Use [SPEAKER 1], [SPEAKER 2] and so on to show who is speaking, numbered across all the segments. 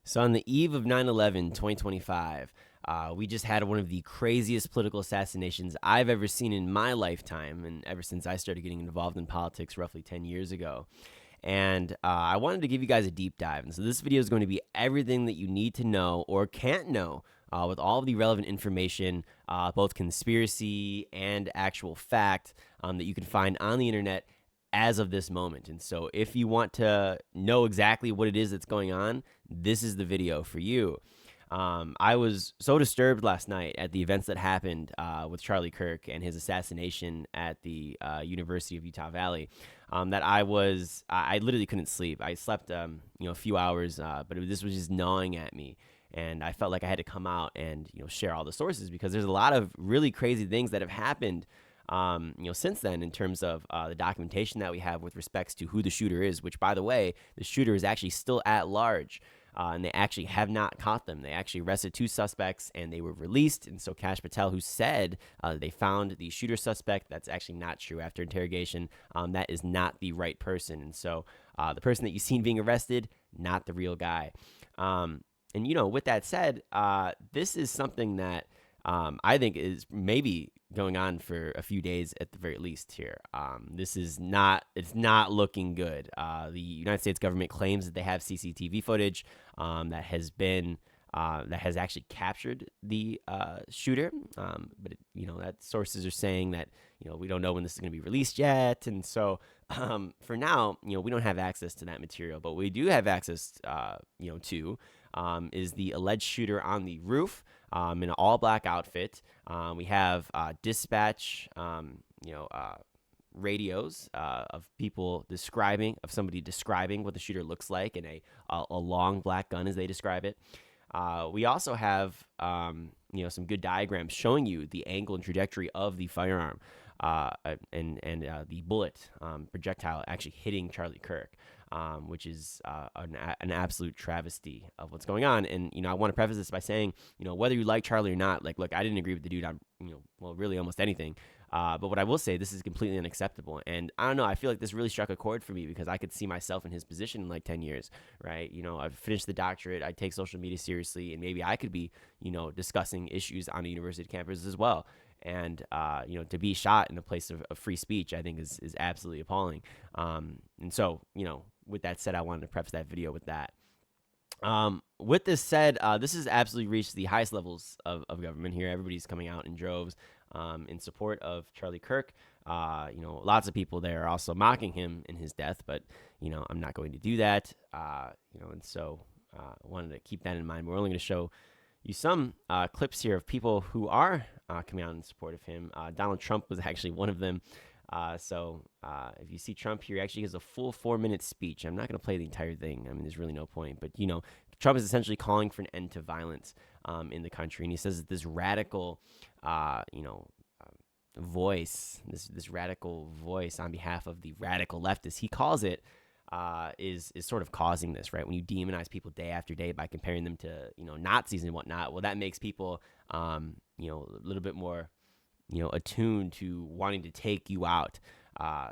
[SPEAKER 1] So on the eve of 9/11, 2025, we just had one of the craziest political assassinations I've ever seen in my lifetime, and ever since I started getting involved in politics roughly 10 years ago. And I wanted to give you guys a deep dive. And so this video is going to be everything that you need to know or can't know with all of the relevant information, both conspiracy and actual fact that you can find on the internet as of this moment. And so if you want to know exactly what it is that's going on, this is the video for you. I was so disturbed last night at the events that happened with Charlie Kirk and his assassination at the University of Utah Valley that I literally couldn't sleep. I slept, a few hours, but this was just gnawing at me. And I felt like I had to come out and, share all the sources because there's a lot of really crazy things that have happened since then in terms of the documentation that we have with respects to who the shooter is, which, by the way, the shooter is actually still at large. And they actually have not caught them. They actually arrested 2 suspects and they were released. And so Kash Patel, who said they found the shooter suspect, that's actually not true after interrogation. That is not the right person. And so the person that you've seen being arrested, not the real guy. With that said, this is something that I think is maybe going on for a few days at the very least here. It's not looking good. The United States government claims that they have CCTV footage that has actually captured the shooter. But that sources are saying that, we don't know when this is going to be released yet. And so for now, we don't have access to that material, but we do have access, to is the alleged shooter on the roof in an all-black outfit. We have dispatch, radios of somebody describing what the shooter looks like, and a long black gun as they describe it. We also have, some good diagrams showing you the angle and trajectory of the firearm and the bullet projectile actually hitting Charlie Kirk. Which is an absolute travesty of what's going on. And, I want to preface this by saying, whether you like Charlie or not, look, I didn't agree with the dude on, really almost anything. But what I will say, this is completely unacceptable. And I don't know, I feel like this really struck a chord for me because I could see myself in his position in like 10 years, right? I've finished the doctorate, I take social media seriously, and maybe I could be, discussing issues on a university campus as well. And, to be shot in a place of free speech, I think is absolutely appalling. And so, with that said, I wanted to preface that video with that. With this said, this has absolutely reached the highest levels of government here. Everybody's coming out in droves in support of Charlie Kirk. Lots of people there are also mocking him in his death, but, I'm not going to do that. And so I wanted to keep that in mind. We're only going to show you some clips here of people who are coming out in support of him. Donald Trump was actually one of them. So if you see Trump here, he actually has a full 4-minute speech. I'm not going to play the entire thing. I mean, there's really no point. But, Trump is essentially calling for an end to violence in the country. And he says that this radical, voice, this radical voice on behalf of the radical leftists, he calls it, is sort of causing this, right? When you demonize people day after day by comparing them to, Nazis and whatnot, well, that makes people, a little bit more, attuned to wanting to take you out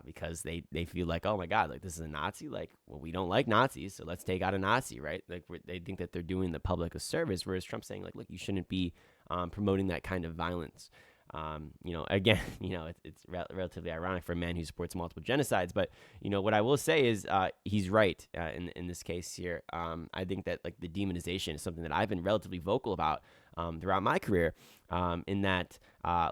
[SPEAKER 1] because they feel like, oh my God, like this is a Nazi. Like, well, we don't like Nazis, so let's take out a Nazi, right? Like they think that they're doing the public a service, whereas Trump's saying like, look, you shouldn't be promoting that kind of violence. Again, it's relatively ironic for a man who supports multiple genocides, but, what I will say is he's right in this case here. I think that like the demonization is something that I've been relatively vocal about throughout my career in that,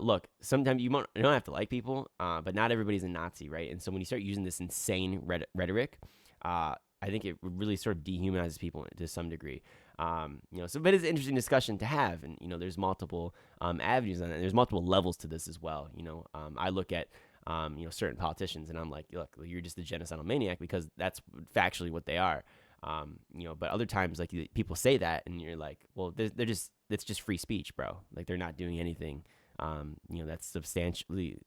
[SPEAKER 1] look, sometimes you don't have to like people, but not everybody's a Nazi, right? And so when you start using this insane rhetoric, I think it really sort of dehumanizes people to some degree. But it's an interesting discussion to have. And, there's multiple avenues on it. There's multiple levels to this as well. I look at, certain politicians and I'm like, look, you're just a genocidal maniac because that's factually what they are. But other times, like people say that and you're like, well, it's just free speech, bro. Like they're not doing anything, that's substantively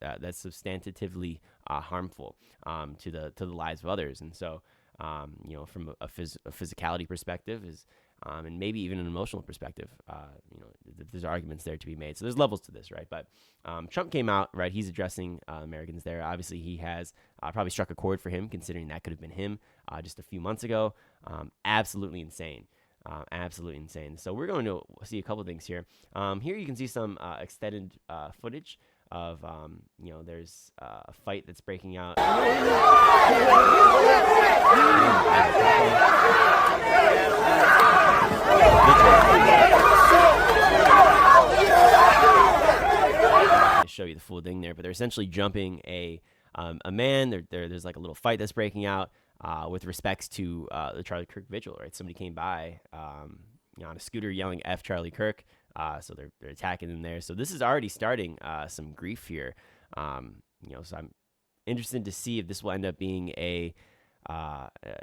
[SPEAKER 1] harmful to the lives of others. And so, from a physicality perspective is, and maybe even an emotional perspective, there's arguments there to be made. So there's levels to this, right? But Trump came out, right? He's addressing Americans there. Obviously, he has probably struck a chord for him, considering that could have been him just a few months ago. Absolutely insane. Absolutely insane. So we're going to see a couple things here. Here you can see some extended footage of, there's a fight that's breaking out. To show you the full thing there, but they're essentially jumping a man. There's like a little fight that's breaking out with respects to the Charlie Kirk vigil, right? Somebody came by on a scooter yelling F Charlie Kirk. So they're attacking him there. So this is already starting some grief here. So I'm interested to see if this will end up being an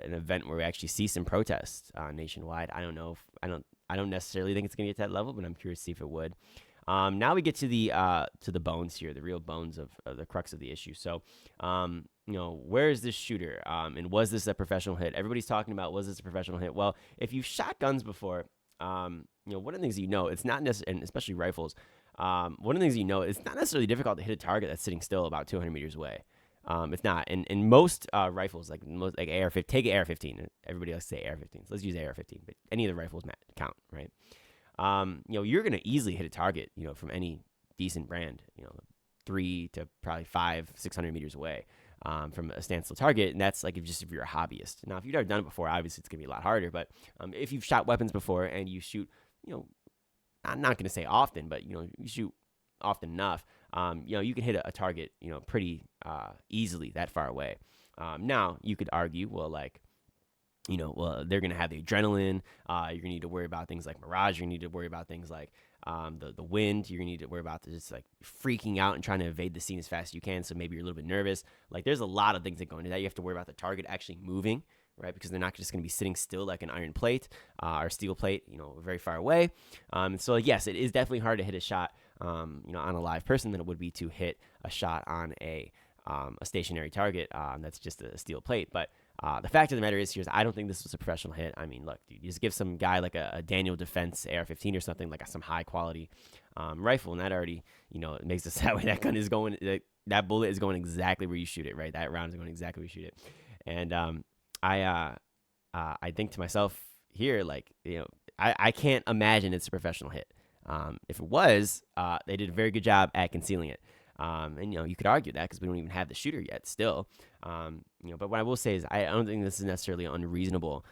[SPEAKER 1] event where we actually see some protests nationwide. I don't know. I don't necessarily think it's going to get to that level, but I'm curious to see if it would. Now we get to the bones here, the real bones of the crux of the issue. So, where is this shooter? And was this a professional hit? Everybody's talking about, was this a professional hit? Well, if you've shot guns before, one of the things it's not necessarily, and especially rifles, one of the things it's not necessarily difficult to hit a target that's sitting still about 200 meters away. It's not. And most rifles, like AR-15, take an AR-15. Everybody else say AR-15s. Let's use AR-15, but any of the rifles count, right? You're going to easily hit a target, from any decent brand, 3 to probably 500-600 meters away from a standstill target. And that's like if you're a hobbyist. Now, if you've never done it before, obviously it's going to be a lot harder. But if you've shot weapons before and you shoot, I'm not going to say often, but, you shoot often enough, you can hit a target, pretty easily that far away. Now, you could argue, well, they're going to have the adrenaline. You're going to need to worry about things like mirage. You're going to need to worry about things like the wind. You're going to need to worry about just like freaking out and trying to evade the scene as fast as you can. So maybe you're a little bit nervous. Like there's a lot of things that go into that. You have to worry about the target actually moving, right? Because they're not just going to be sitting still like an iron plate or steel plate, very far away. So yes, it is definitely hard to hit a shot, on a live person than it would be to hit a shot on a stationary target that's just a steel plate. But the fact of the matter is I don't think this was a professional hit. I mean, look, dude, you just give some guy like a Daniel Defense AR-15 or something, like some high quality rifle, and that already, it makes it that way. That gun is going, that bullet is going exactly where you shoot it, right? That round is going exactly where you shoot it. And I think to myself here, I can't imagine it's a professional hit. If it was, they did a very good job at concealing it. And you could argue that because we don't even have the shooter yet still. But what I will say is I don't think this is necessarily unreasonable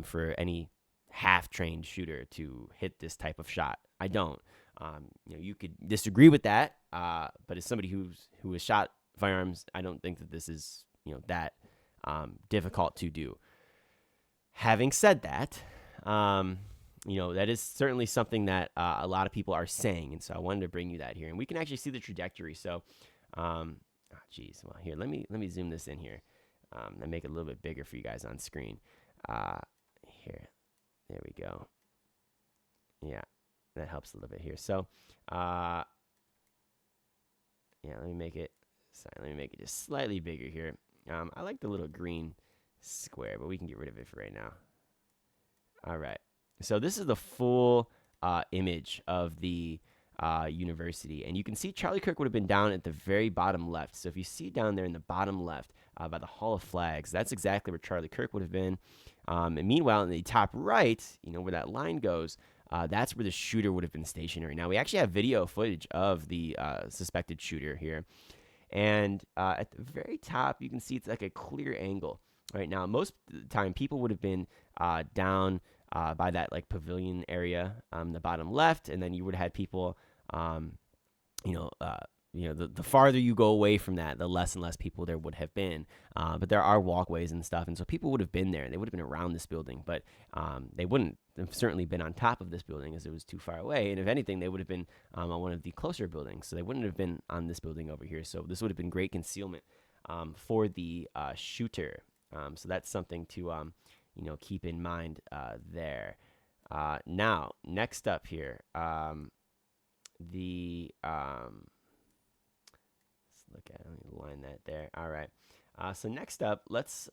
[SPEAKER 1] for any half-trained shooter to hit this type of shot. I don't. You could disagree with that, but as somebody who has shot firearms, I don't think that this is that difficult to do. Having said that, that is certainly something that a lot of people are saying, and so I wanted to bring you that here, and we can actually see the trajectory. So, well, here, let me zoom this in here and make it a little bit bigger for you guys on screen. Here, there we go. Yeah, that helps a little bit here. So, let me make it just slightly bigger here. I like the little green square, but we can get rid of it for right now. All right. So this is the full image of the university, and you can see Charlie Kirk would have been down at the very bottom left. So if you see down there in the bottom left by the Hall of Flags, that's exactly where Charlie Kirk would have been. And meanwhile, in the top right, where that line goes, that's where the shooter would have been stationary. Now, we actually have video footage of the suspected shooter here. And at the very top, you can see it's like a clear angle. Right now, most of the time, people would have been down by that like pavilion area, the bottom left, and then you would have had people, the farther you go away from that, the less and less people there would have been. But there are walkways and stuff, and so people would have been there. They would have been around this building, but they wouldn't have certainly been on top of this building as it was too far away. And if anything, they would have been on one of the closer buildings, so they wouldn't have been on this building over here. So this would have been great concealment for the shooter. So that's something to keep in mind there. Now, next up here, let's look at. Let me line that there. All right. So next up, let's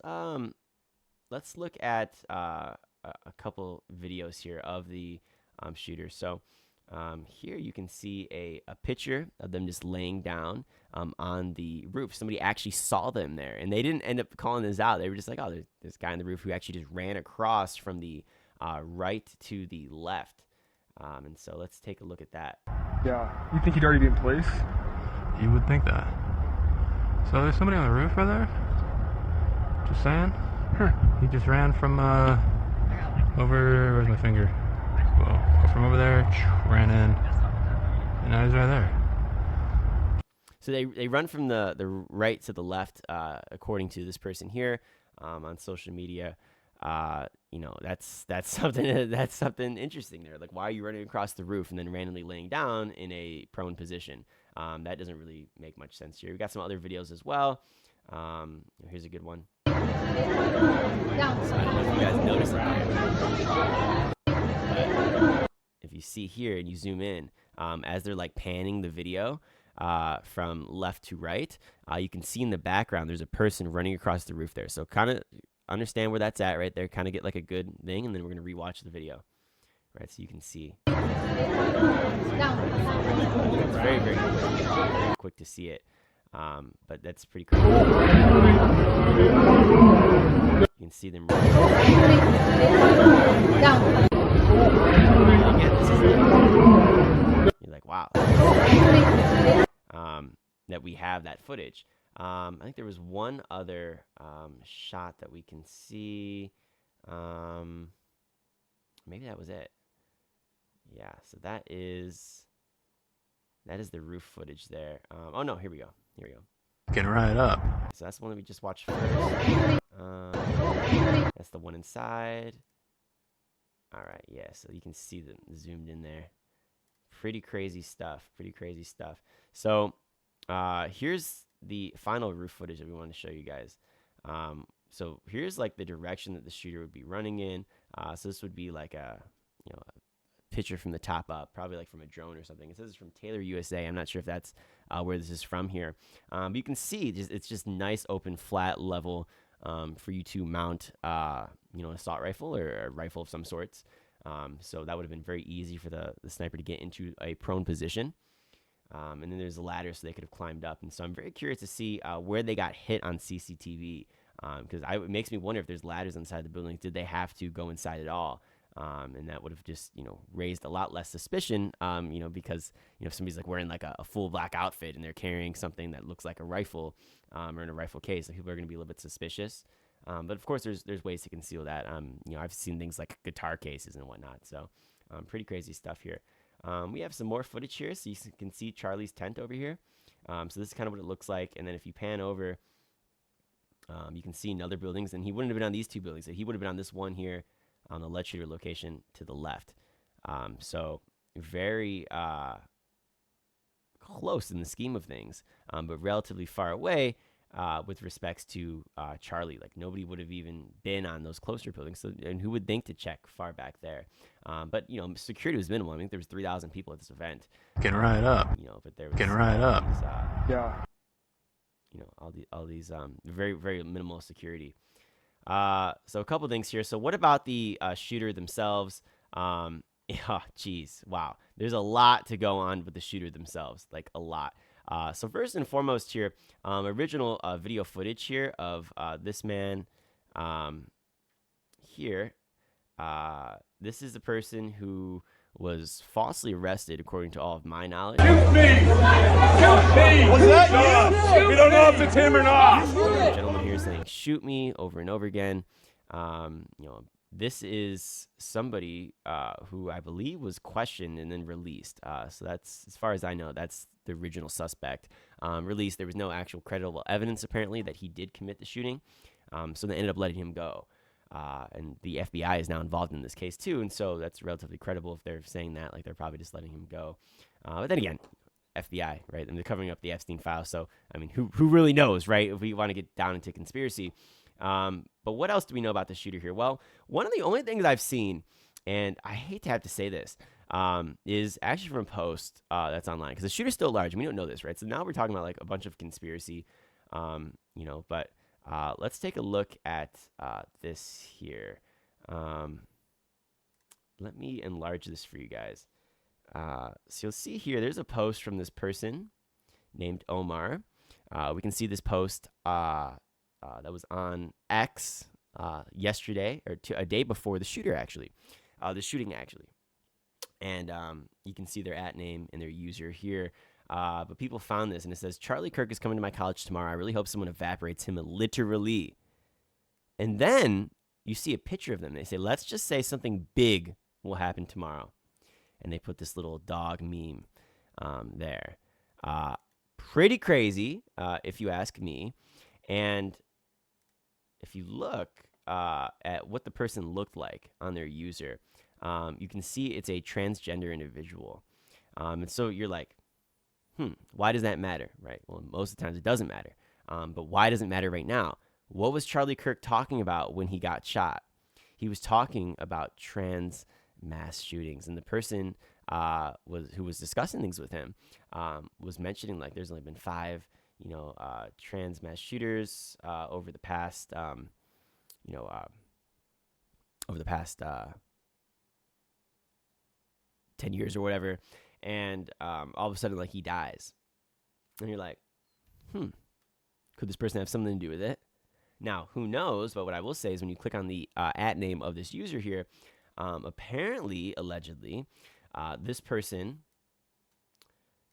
[SPEAKER 1] look at a couple videos here of the shooter. So here you can see a picture of them just laying down on the roof. Somebody actually saw them there, and they didn't end up calling this out. They were just like, oh, there's this guy on the roof who actually just ran across from the right to the left. And so let's take a look at that.
[SPEAKER 2] Yeah. You think he'd already be in place?
[SPEAKER 3] You would think that. So there's somebody on the roof right there? Just saying.
[SPEAKER 2] Huh.
[SPEAKER 3] He just ran from over, where's my finger? Whoa. From over there, ran in, and now he's right there.
[SPEAKER 1] So they run from the right to the left, according to this person here, on social media. You know, that's something interesting there. Like, why are you running across the roof and then randomly laying down in a prone position? That doesn't really make much sense here. We got some other videos as well. Here's a good one. So I don't know if you guys noticed that. But if you see here and you zoom in, as they're like panning the video from left to right, you can see in the background there's a person running across the roof there. So kind of understand where that's at right there. Kind of get like a good thing, and then we're going to rewatch the video. Right, so you can see. It's very, very quick to see it. But that's pretty cool. You can see them. Again, this is you're like, wow. That we have that footage. I think there was one other shot that we can see. Maybe that was it. Yeah, so that is the roof footage there. Oh no, here we go.
[SPEAKER 3] Getting right up.
[SPEAKER 1] So that's the one that we just watched first. That's the one inside. All right, yeah, so you can see them zoomed in there. Pretty crazy stuff. So here's the final roof footage that we want to show you guys. So here's like the direction that the shooter would be running in. So this would be like a picture from the top up, probably like from a drone or something. It says it's from Taylor, USA. I'm not sure if that's where this is from here. But you can see it's just nice, open, flat level for you to mount, an assault rifle or a rifle of some sorts. So that would have been very easy for the sniper to get into a prone position. And then there's a ladder so they could have climbed up. And so I'm very curious to see where they got hit on CCTV. Because it makes me wonder if there's ladders inside the building. Did they have to go inside at all? And that would have just, raised a lot less suspicion, because, if somebody's like wearing like a full black outfit and they're carrying something that looks like a rifle, or in a rifle case, people are going to be a little bit suspicious. But of course there's ways to conceal that. I've seen things like guitar cases and whatnot. So, pretty crazy stuff here. We have some more footage here. So you can see Charlie's tent over here. So this is kind of what it looks like. And then if you pan over, you can see in other buildings, and he wouldn't have been on these two buildings. He would have been on this one here on the lead shooter location to the left. So very close in the scheme of things, but relatively far away with respects to Charlie. Like nobody would have even been on those closer buildings. So, and who would think to check far back there? But security was minimal. I think there was 3,000 people at this event.
[SPEAKER 3] Getting right up.
[SPEAKER 1] But there was
[SPEAKER 3] Getting right up.
[SPEAKER 1] These,
[SPEAKER 2] Yeah.
[SPEAKER 1] all these very, very minimal security. So a couple things here. So what about the shooter themselves? Geez, wow. There's a lot to go on with the shooter themselves, like a lot. So first and foremost here, original video footage here of this man here. This is the person who was falsely arrested, according to all of my knowledge.
[SPEAKER 4] Shoot me! Shoot me! Was that you? We don't know if it's him or not.
[SPEAKER 1] The gentleman here saying "shoot me" over and over again. This is somebody who I believe was questioned and then released. So that's, as far as I know, that's the original suspect. Released. There was no actual credible evidence apparently that he did commit the shooting. So they ended up letting him go. And the FBI is now involved in this case too, and so that's relatively credible if they're saying that, like they're probably just letting him go. But then again, FBI, right? And they're covering up the Epstein files, so I mean, who really knows, right? If we want to get down into conspiracy. But what else do we know about the shooter here? Well, one of the only things I've seen, and I hate to have to say this, is actually from a post that's online, because the shooter's still large, and we don't know this, right? So now we're talking about like a bunch of conspiracy, but. Let's take a look at this here. Let me enlarge this for you guys. So you'll see here, there's a post from this person named Omar. We can see this post that was on X yesterday, or a day before the shooting actually. And you can see their @name and their user here. But people found this, and it says, Charlie Kirk is coming to my college tomorrow. I really hope someone evaporates him literally. And then you see a picture of them. They say, let's just say something big will happen tomorrow. And they put this little dog meme there. Pretty crazy, if you ask me. And if you look at what the person looked like on their user, you can see it's a transgender individual. And so you're like, why does that matter, right? Well, most of the times it doesn't matter. But why does it matter right now? What was Charlie Kirk talking about when he got shot? He was talking about trans mass shootings. And the person who was discussing things with him was mentioning, like, there's only been 5, trans mass shooters over the past, 10 years or whatever. And all of a sudden, like, he dies. And you're like, could this person have something to do with it? Now, who knows? But what I will say is when you click on the @name of this user here, apparently, allegedly, this person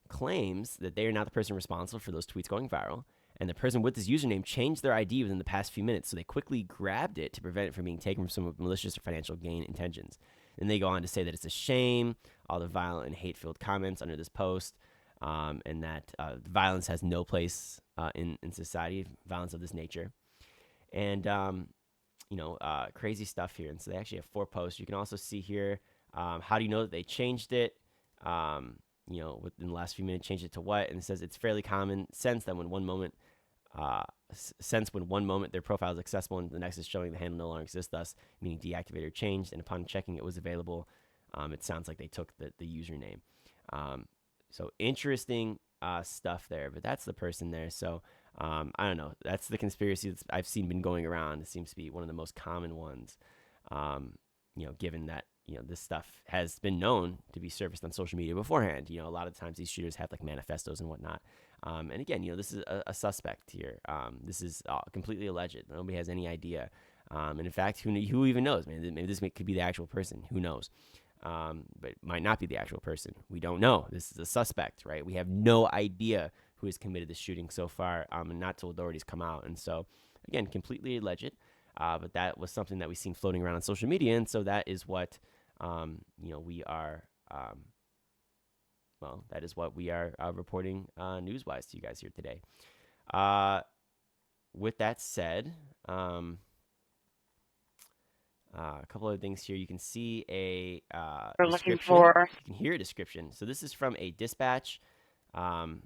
[SPEAKER 1] claims that they are not the person responsible for those tweets going viral. And the person with this username changed their ID within the past few minutes. So they quickly grabbed it to prevent it from being taken from some with malicious or financial gain intentions. And they go on to say that it's a shame, all the violent and hate-filled comments under this post, and that violence has no place in society, violence of this nature. And, crazy stuff here. And so they actually have 4 posts. You can also see here, how do you know that they changed it? Within the last few minutes, changed it to what? And it says it's fairly common sense that when one moment their profile is accessible and the next is showing the handle no longer exists, thus meaning deactivated or changed, and upon checking it was available. It sounds like they took the username. So interesting stuff there, but that's the person there. So I don't know. That's the conspiracy that I've seen been going around. It seems to be one of the most common ones, given that, this stuff has been known to be surfaced on social media beforehand. A lot of times these shooters have like manifestos and whatnot. And again, this is a suspect here. This is completely alleged. Nobody has any idea. And in fact, who even knows, man? Maybe this could be the actual person. Who knows? But it might not be the actual person. We don't know. This is a suspect, right? We have no idea who has committed the shooting so far, and not till authorities come out. And so, again, completely alleged. But that was something that we've seen floating around on social media, and so that is what we are. That is what we are reporting news-wise to you guys here today. With that said, a couple of things here. You can see a
[SPEAKER 5] We're
[SPEAKER 1] description.
[SPEAKER 5] looking for.
[SPEAKER 1] You can hear a description. So this is from a dispatch, and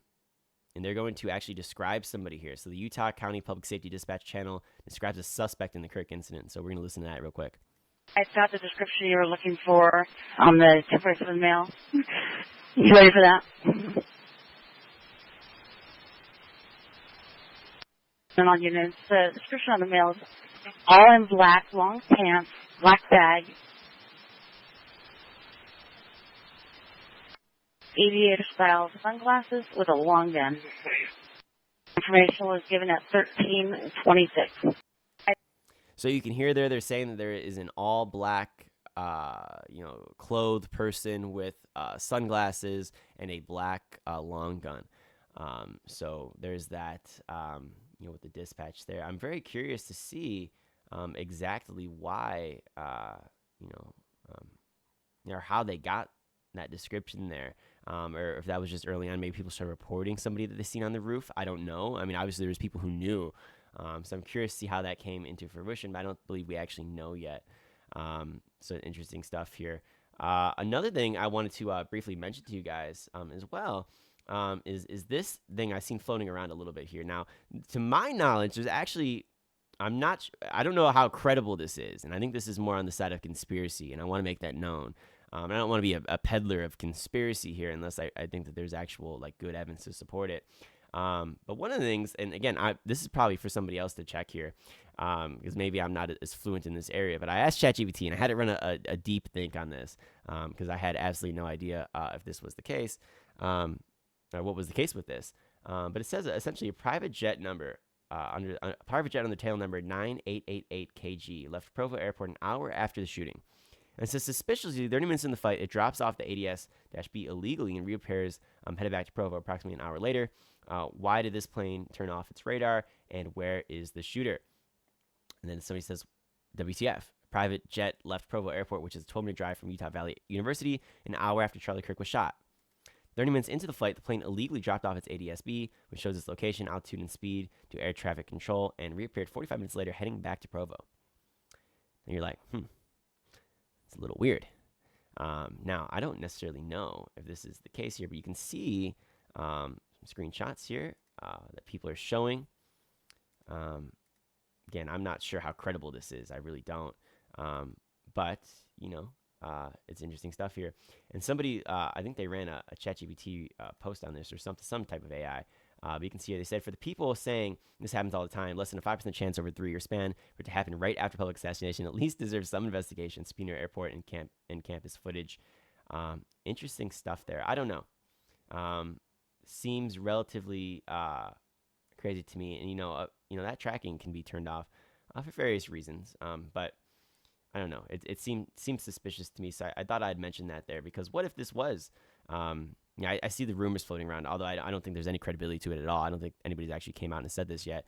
[SPEAKER 1] they're going to actually describe somebody here. So the Utah County Public Safety Dispatch Channel describes a suspect in the Kirk incident. So we're going to listen to that real quick.
[SPEAKER 5] I got the description you were looking for on the temporary for the mail. You ready for that? And on units, the description on the mail is all in black, long pants, black bag, aviator style sunglasses with a long gun. Information was given at 13:26.
[SPEAKER 1] So you can hear there, they're saying that there is an all black, clothed person with sunglasses and a black long gun. So there's that, with the dispatch there. I'm very curious to see exactly why, or how they got that description there. Or if that was just early on, maybe people started reporting somebody that they seen on the roof. I don't know. I mean, obviously there's people who knew. So I'm curious to see how that came into fruition, but I don't believe we actually know yet. So interesting stuff here. Another thing I wanted to briefly mention to you guys as well is this thing I've seen floating around a little bit here. Now, to my knowledge, there's actually, I don't know how credible this is, and I think this is more on the side of conspiracy, and I want to make that known. I don't want to be a peddler of conspiracy here unless I think that there's actual like good evidence to support it. But one of the things, and again, this is probably for somebody else to check here, because maybe I'm not as fluent in this area, but I asked ChatGPT and I had to run a deep think on this, because I had absolutely no idea if this was the case, or what was the case with this. But it says essentially a private jet number a private jet under tail number 9888KG left Provo Airport an hour after the shooting. And it says suspiciously, 30 minutes in the flight, it drops off the ADS-B illegally and reappears headed back to Provo approximately an hour later. Why did this plane turn off its radar, and where is the shooter? And then somebody says, WTF. Private jet left Provo Airport, which is a 12-minute drive from Utah Valley University, an hour after Charlie Kirk was shot. 30 minutes into the flight, the plane illegally dropped off its ADS-B, which shows its location, altitude, and speed to air traffic control, and reappeared 45 minutes later, heading back to Provo. And you're like, it's a little weird. Now, I don't necessarily know if this is the case here, but you can see some screenshots here that people are showing. Again, I'm not sure how credible this is. I really don't. But, it's interesting stuff here. And somebody, I think they ran a ChatGPT post on this or some type of AI. But you can see here, they said, for the people saying this happens all the time, less than a 5% chance over a 3-year span for it to happen right after public assassination at least deserves some investigation. Subpoena airport and campus footage. Interesting stuff there. I don't know. Seems relatively crazy to me. And, that tracking can be turned off for various reasons. But I don't know. It seems suspicious to me. So I thought I'd mention that there, because what if this was, I see the rumors floating around, although I don't think there's any credibility to it at all. I don't think anybody's actually came out and said this yet.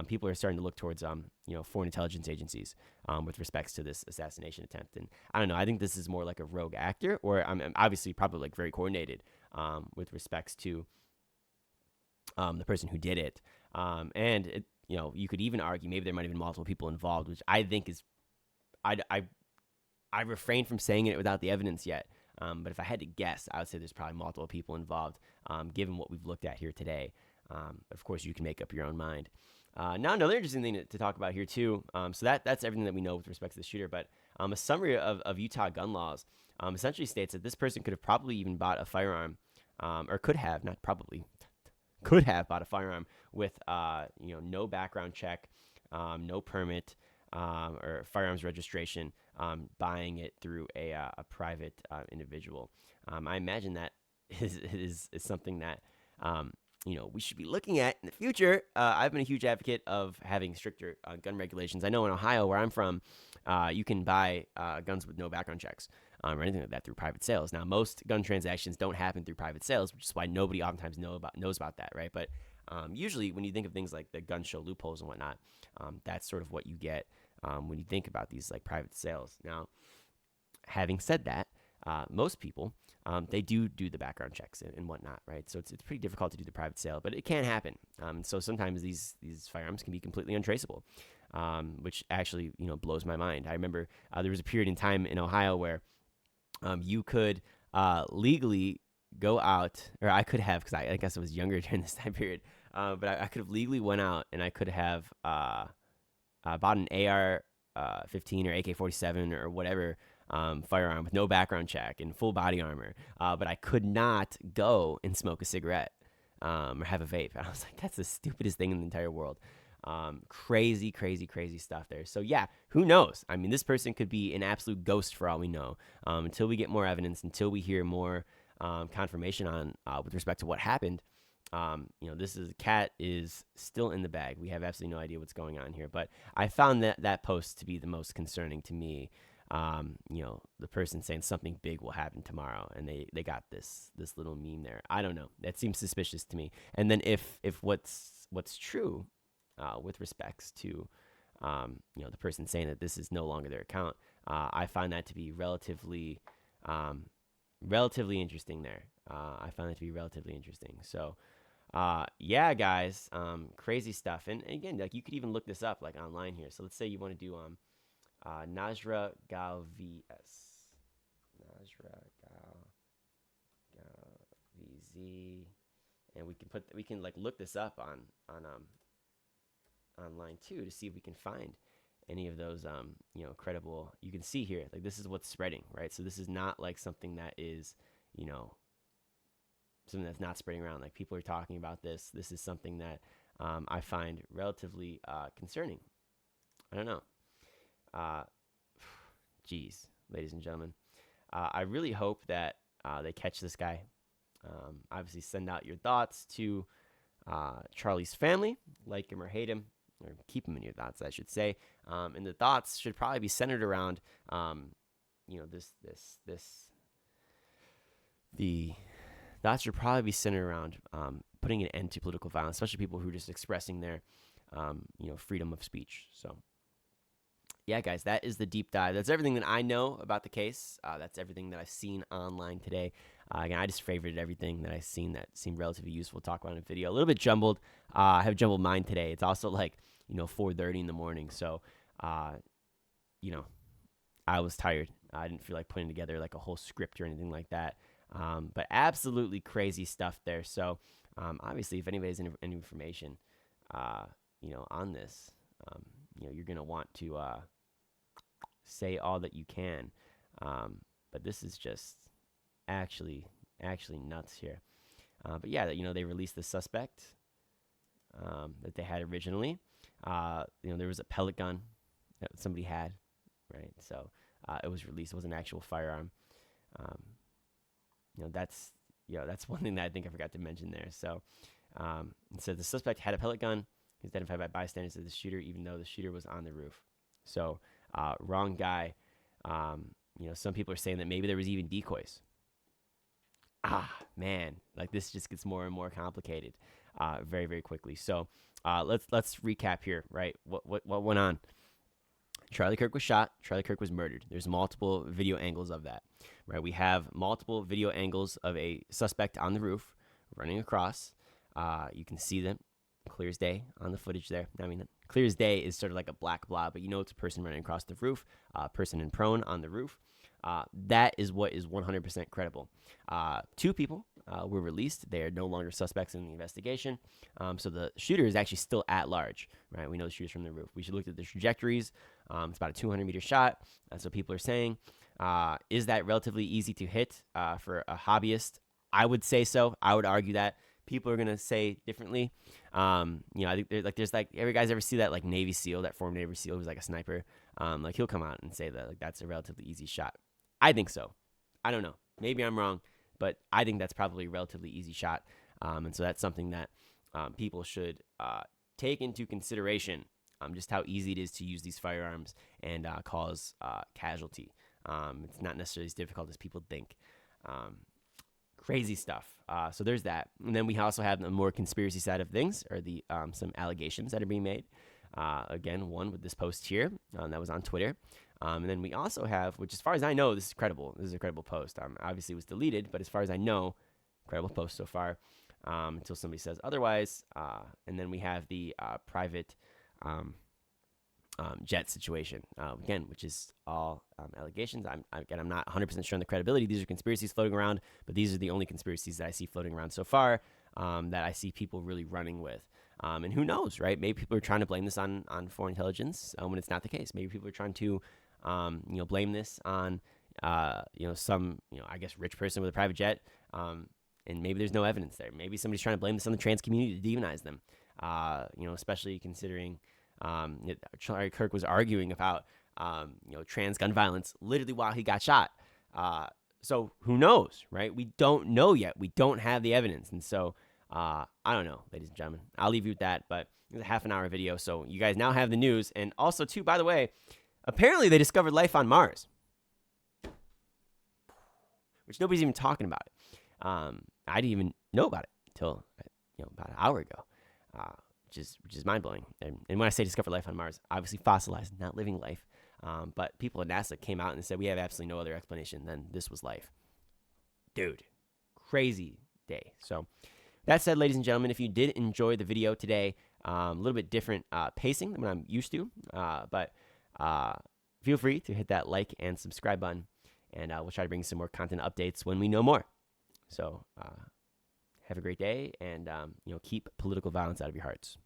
[SPEAKER 1] People are starting to look towards, foreign intelligence agencies with respects to this assassination attempt. And I don't know. I think this is more like a rogue actor, or I'm obviously probably like very coordinated with respects to the person who did it. And it, you could even argue maybe there might have been multiple people involved, which I think is, I refrain from saying it without the evidence yet. But if I had to guess, I would say there's probably multiple people involved, given what we've looked at here today. Of course, you can make up your own mind. Now, another interesting thing to talk about here, too. So that's everything that we know with respect to the shooter. But a summary of Utah gun laws essentially states that this person could have probably even bought a firearm, or could have, not probably, could have bought a firearm with, no background check, no permit, or firearms registration, buying it through a private individual. I imagine that is something that we should be looking at in the future. I've been a huge advocate of having stricter gun regulations. I know in Ohio, where I'm from, you can buy guns with no background checks or anything like that through private sales. Now, most gun transactions don't happen through private sales, which is why nobody oftentimes knows about that, right? But usually, when you think of things like the gun show loopholes and whatnot, that's sort of what you get when you think about these like private sales. Now, having said that, most people they do the background checks and whatnot, right? So it's pretty difficult to do the private sale, but it can happen. So sometimes these firearms can be completely untraceable, which actually blows my mind. I remember there was a period in time in Ohio where you could legally go out, or I could have, because I guess I was younger during this time period, but I could have legally went out and I could have bought an AR-15 or AK-47 or whatever firearm with no background check and full body armor, but I could not go and smoke a cigarette or have a vape. And I was like, that's the stupidest thing in the entire world. Crazy stuff there. So yeah, who knows? I mean, this person could be an absolute ghost for all we know. Until we get more evidence, until we hear more confirmation on with respect to what happened. Cat is still in the bag. We have absolutely no idea what's going on here. But I found that post to be the most concerning to me. The person saying something big will happen tomorrow, and they got this little meme there. I don't know. That seems suspicious to me. And then if what's true with respects to the person saying that this is no longer their account, I find that to be relatively interesting there. I find that to be relatively interesting. So, yeah, guys, crazy stuff. And again, like you could even look this up like online here. So let's say you want to do Najra Gal VS. Najra Gal VZ, and we can like look this up on online too to see if we can find any of those credible. You can see here, like this is what's spreading, right? So this is not like something that is something that's not spreading around. Like people are talking about this. This is something that I find relatively concerning. I don't know. Geez, ladies and gentlemen, I really hope that they catch this guy. Obviously, send out your thoughts to Charlie's family, like him or hate him, or keep him in your thoughts, I should say. And the thoughts should probably be centered around, the thoughts should probably be centered around putting an end to political violence, especially people who are just expressing their, freedom of speech. So, yeah, guys, that is the deep dive. That's everything that I know about the case. That's everything that I've seen online today. Again, I just favorited everything that I've seen that seemed relatively useful to talk about in a video. A little bit jumbled. I have a jumbled mind today. It's also like, 4:30 in the morning. So, I was tired. I didn't feel like putting together like a whole script or anything like that. But absolutely crazy stuff there. So, obviously, if anybody has any information, on this, you're going to want to say all that you can. But this is just actually nuts here. But yeah, they released the suspect that they had originally. There was a pellet gun that somebody had, right? So it was released. It was an actual firearm. That's one thing that I think I forgot to mention there. So it said the suspect had a pellet gun. He was identified by bystanders as the shooter, even though the shooter was on the roof. So wrong guy. Some people are saying that maybe there was even decoys. Man, like this just gets more and more complicated very, very quickly. So let's recap here, right? What went on? Charlie Kirk was shot. Charlie Kirk was murdered. There's multiple video angles of that, right? We have multiple video angles of a suspect on the roof running across. You can see them clear as day on the footage there. I mean, clear as day is sort of like a black blob, but it's a person running across the roof, person in prone on the roof. That is what is 100% credible. 2 people were released. They are no longer suspects in the investigation. So the shooter is actually still at large, right? We know the shooter's from the roof. We should look at the trajectories. It's about a 200-meter shot. So people are saying, is that relatively easy to hit for a hobbyist? I would say so. I would argue that. People are gonna say differently. I think there's every guys ever see that like Navy SEAL, that former Navy SEAL who's like a sniper. He'll come out and say that that's a relatively easy shot. I think so. I don't know. Maybe I'm wrong, but I think that's probably a relatively easy shot. And so that's something that people should take into consideration. Just how easy it is to use these firearms and cause casualty. It's not necessarily as difficult as people think. Crazy stuff. So there's that. And then we also have the more conspiracy side of things, or the some allegations that are being made. Again, one with this post here that was on Twitter. And then we also have, which as far as I know, this is credible. This is a credible post. Obviously it was deleted, but as far as I know, credible post so far, until somebody says otherwise. And then we have the private jet situation, again, which is all allegations. I'm not 100% sure on the credibility. These are conspiracies floating around, but these are the only conspiracies that I see floating around so far that I see people really running with. And who knows, right? Maybe people are trying to blame this on foreign intelligence when it's not the case. Maybe people are trying to, blame this on, some, I guess, rich person with a private jet. And maybe there's no evidence there. Maybe somebody's trying to blame this on the trans community to demonize them, especially considering Charlie Kirk was arguing about, trans gun violence literally while he got shot. So who knows, right? We don't know yet. We don't have the evidence. And so I don't know, ladies and gentlemen. I'll leave you with that. But it's a half-an-hour video, so you guys now have the news. And also, too, by the way, apparently they discovered life on Mars, which nobody's even talking about it. I didn't even know about it until about an hour ago, which is mind-blowing. And when I say discover life on Mars, obviously fossilized, not living life. But people at NASA came out and said, we have absolutely no other explanation than this was life. Dude, crazy day. So that said, ladies and gentlemen, if you did enjoy the video today, a little bit different pacing than what I'm used to, but feel free to hit that like and subscribe button, and we'll try to bring some more content updates when we know more. So have a great day, and keep political violence out of your hearts.